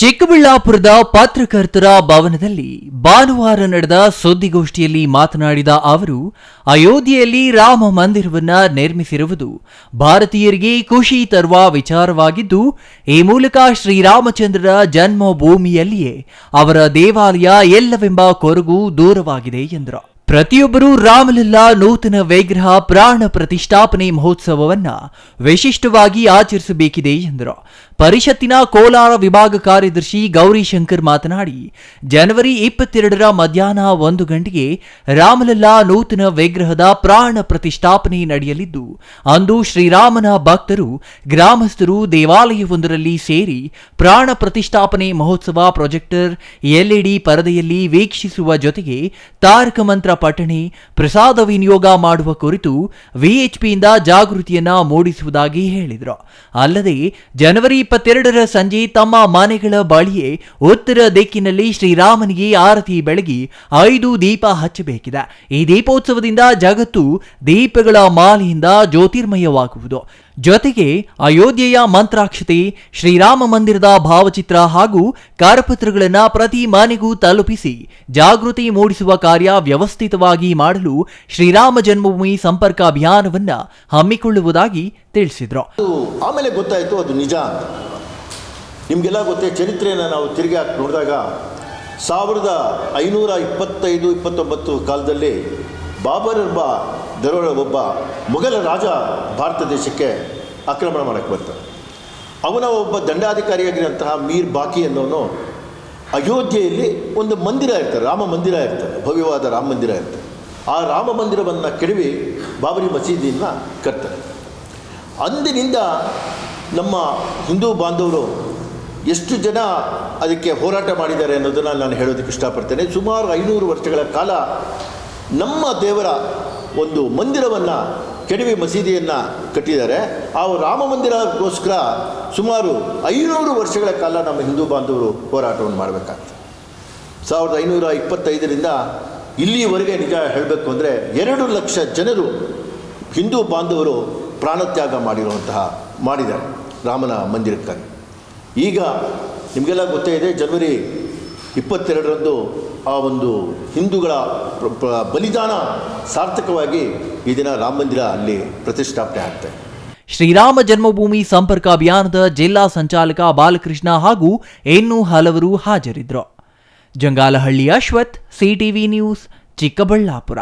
ಚಿಕ್ಕಬಳ್ಳಾಪುರದ ಪತ್ರಕರ್ತರ ಭವನದಲ್ಲಿ ಭಾನುವಾರ ನಡೆದ ಸುದ್ದಿಗೋಷ್ಠಿಯಲ್ಲಿ ಮಾತನಾಡಿದ ಅವರು, ಅಯೋಧ್ಯೆಯಲ್ಲಿ ರಾಮ ಮಂದಿರವನ್ನ ನಿರ್ಮಿಸಿರುವುದು ಭಾರತೀಯರಿಗೆ ಖುಷಿ ತರುವ ವಿಚಾರವಾಗಿದ್ದು, ಈ ಮೂಲಕ ಶ್ರೀರಾಮಚಂದ್ರರ ಜನ್ಮಭೂಮಿಯಲ್ಲಿಯೇ ಅವರ ದೇವಾಲಯ ಎಲ್ಲವೆಂಬ ಕೊರಗು ದೂರವಾಗಿದೆ ಎಂದರು. ಪ್ರತಿಯೊಬ್ಬರೂ ರಾಮಲಲ್ಲಾ ನೂತನ ವಿಗ್ರಹ ಪ್ರಾಣ ಪ್ರತಿಷ್ಠಾಪನೆ ಮಹೋತ್ಸವವನ್ನ ವಿಶಿಷ್ಟವಾಗಿ ಆಚರಿಸಬೇಕಿದೆ ಎಂದರು. ಪರಿಷತ್ತಿನ ಕೋಲಾರ ವಿಭಾಗ ಕಾರ್ಯದರ್ಶಿ ಗೌರಿಶಂಕರ್ ಮಾತನಾಡಿ, ಜನವರಿ 22ರ ಮಧ್ಯಾಹ್ನ 1 ಗಂಟೆಗೆ ರಾಮಲಲ್ಲಾ ನೂತನ ವಿಗ್ರಹದ ಪ್ರಾಣ ಪ್ರತಿಷ್ಠಾಪನೆ ನಡೆಯಲಿದ್ದು, ಅಂದು ಶ್ರೀರಾಮನ ಭಕ್ತರು ಗ್ರಾಮಸ್ಥರು ದೇವಾಲಯವೊಂದರಲ್ಲಿ ಸೇರಿ ಪ್ರಾಣ ಪ್ರತಿಷ್ಠಾಪನೆ ಮಹೋತ್ಸವ ಪ್ರೊಜೆಕ್ಟರ್ ಎಲ್ಇಡಿ ಪರದೆಯಲ್ಲಿ ವೀಕ್ಷಿಸುವ ಜೊತೆಗೆ ತಾರಕ ಮಂತ್ರ ಪಠಣೆ, ಪ್ರಸಾದ ವಿನಿಯೋಗ ಮಾಡುವ ಕುರಿತು ವಿಎಚ್ಪಿಯಿಂದ ಜಾಗೃತಿಯನ್ನ ಮೂಡಿಸುವುದಾಗಿ ಹೇಳಿದರು. ಅಲ್ಲದೆ ಜನವರಿ 22ರ ಸಂಜೆ ತಮ್ಮ ಮನೆಗಳ ಬಳಿಯೇ ಉತ್ತರ ದಿಕ್ಕಿನಲ್ಲಿ ಶ್ರೀರಾಮನಿಗೆ ಆರತಿ ಬೆಳಗಿ 5 ದೀಪ ಹಚ್ಚಬೇಕಿದೆ. ಈ ದೀಪೋತ್ಸವದಿಂದ ಜಗತ್ತು ದೀಪಗಳ ಮಾಲೆಯಿಂದ ಜ್ಯೋತಿರ್ಮಯವಾಗುವುದು. ಜೊತೆಗೆ ಅಯೋಧ್ಯೆಯ ಮಂತ್ರಾಕ್ಷತೆ, ಶ್ರೀರಾಮ ಮಂದಿರದ ಭಾವಚಿತ್ರ ಹಾಗೂ ಕರಪತ್ರಗಳನ್ನು ಪ್ರತಿ ಮನೆಗೂ ತಲುಪಿಸಿ ಜಾಗೃತಿ ಮೂಡಿಸುವ ಕಾರ್ಯ ವ್ಯವಸ್ಥಿತವಾಗಿ ಮಾಡಲು ಶ್ರೀರಾಮ ಜನ್ಮಭೂಮಿ ಸಂಪರ್ಕ ಅಭಿಯಾನವನ್ನ ಹಮ್ಮಿಕೊಳ್ಳುವುದಾಗಿ ತಿಳಿಸಿದ್ರು. ಆಮೇಲೆ ಗೊತ್ತಾಯಿತು ಅದು ನಿಜ ಅಂತ. ನಿಮಗೆಲ್ಲ ಗೊತ್ತೇ, ಚರಿತ್ರೆಯನ್ನು ನಾವು ತಿರುಗಿ ಹಾಕಿ ನೋಡಿದಾಗ 1525-29 ಕಾಲದಲ್ಲಿ ಬಾಬರ್ ಒಬ್ಬ ಮೊಘಲ ರಾಜ ಭಾರತ ದೇಶಕ್ಕೆ ಆಕ್ರಮಣ ಮಾಡೋಕ್ಕೆ ಬರ್ತಾರೆ. ಅವನ ಒಬ್ಬ ದಂಡಾಧಿಕಾರಿಯಾಗಿರೋಂತಹ ಮೀರ್ ಬಾಕಿ ಅನ್ನೋನು ಅಯೋಧ್ಯೆಯಲ್ಲಿ ಒಂದು ಮಂದಿರ ಇರ್ತಾರೆ, ರಾಮ ಮಂದಿರ ಇರ್ತಾರೆ, ಭವ್ಯವಾದ ರಾಮ ಮಂದಿರ ಇರ್ತಾರೆ. ಆ ರಾಮ ಮಂದಿರವನ್ನು ಕೆಡವಿ ಬಾಬರಿ ಮಸೀದಿಯನ್ನು ಕಟ್ತಾರೆ. ಅಂದಿನಿಂದ ನಮ್ಮ ಹಿಂದೂ ಬಾಂಧವರು ಎಷ್ಟು ಜನ ಅದಕ್ಕೆ ಹೋರಾಟ ಮಾಡಿದ್ದಾರೆ ಅನ್ನೋದನ್ನು ನಾನು ಹೇಳೋದಕ್ಕೆ ಇಷ್ಟಪಡ್ತೇನೆ. ಸುಮಾರು 500 ವರ್ಷಗಳ ಕಾಲ ನಮ್ಮ ದೇವರ ಒಂದು ಮಂದಿರವನ್ನು ಕೆಡವಿ ಮಸೀದಿಯನ್ನು ಕಟ್ಟಿದ್ದಾರೆ. ಆ ರಾಮ ಮಂದಿರಗೋಸ್ಕರ ಸುಮಾರು 500 ವರ್ಷಗಳ ಕಾಲ ನಮ್ಮ ಹಿಂದೂ ಬಾಂಧವರು ಹೋರಾಟವನ್ನು ಮಾಡಬೇಕಾಗ್ತದೆ. 1525ರಿಂದ ಇಲ್ಲಿವರೆಗೆ ನಿಜ ಹೇಳಬೇಕು ಅಂದರೆ 2 ಲಕ್ಷ ಜನರು ಹಿಂದೂ ಬಾಂಧವರು ಪ್ರಾಣತ್ಯಾಗ ಮಾಡಿದ್ದಾರೆ ರಾಮನ ಮಂದಿರಕ್ಕಾಗಿ. ಈಗ ನಿಮಗೆಲ್ಲ ಗೊತ್ತೇ ಇದೆ, ಜನವರಿ 22ರಂದು ಆ ಒಂದು ಹಿಂದೂಗಳ ಬಲಿದಾನ ಸಾರ್ಥಕವಾಗಿ ಈ ದಿನ ರಾಮ ಮಂದಿರ ಅಲ್ಲಿ ಪ್ರತಿಷ್ಠಾಪನೆ ಆಗ್ತದೆ. ಶ್ರೀರಾಮ ಜನ್ಮಭೂಮಿ ಸಂಪರ್ಕ ಅಭಿಯಾನದ ಜಿಲ್ಲಾ ಸಂಚಾಲಕ ಬಾಲಕೃಷ್ಣ ಹಾಗೂ ಇನ್ನೂ ಹಲವರು ಹಾಜರಿದ್ದರು. Jangalahalli Ashwath, CTV news, Chikkaballapur.